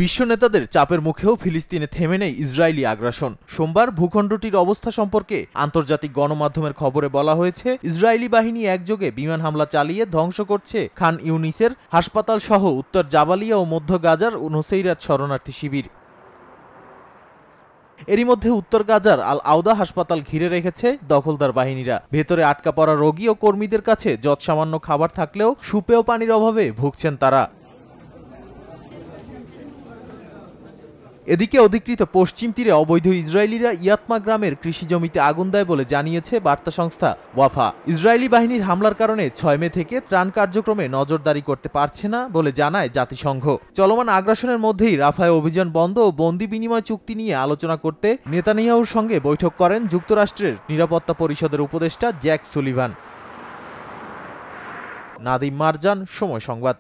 বিশ্ব নেতাদের চাপের মুখেও ফিলিস্তিনে থেমে নেই ইসরায়েলি আগ্রাসন। সোমবার ভূখণ্ডটির অবস্থা সম্পর্কে আন্তর্জাতিক গণমাধ্যমের খবরে বলা হয়েছে, ইসরায়েলি বাহিনী একযোগে বিমান হামলা চালিয়ে ধ্বংস করছে খান ইউনিসের হাসপাতাল সহ উত্তর জাবালিয়া ও মধ্য গাজার নুসেইরাত শরণার্থী শিবির। এরই মধ্যে উত্তর গাজার আল আওদা হাসপাতাল ঘিরে রেখেছে দখলদার বাহিনীরা। ভেতরে আটকা পড়া রোগী ও কর্মীদের কাছে যৎসামান্য খাবার থাকলেও সুপেয় পানির অভাবে ভুগছেন তারা। এদিকে অধিকৃত পশ্চিম তীরে অবৈধ ইসরায়েলিরা ইয়াতমা গ্রামের কৃষি জমিতে আগুন দেয় বলে জানিয়েছে বার্তা সংস্থা ওয়াফা। ইসরায়েলি বাহিনীর হামলার কারণে ৬ মে থেকে ত্রাণ কার্যক্রমে নজরদারি করতে পারছে না বলে জানায় জাতিসংঘ। চলমান আগ্রাসনের মধ্যেই রাফায় অভিযান বন্ধ ও বন্দি বিনিময় চুক্তি নিয়ে আলোচনা করতে নেতানিয়াহুর সঙ্গে বৈঠক করেন যুক্তরাষ্ট্রের নিরাপত্তা পরিষদের উপদেষ্টা জ্যাক সুলিভান। নাদিম মারজান, সময় সংবাদ।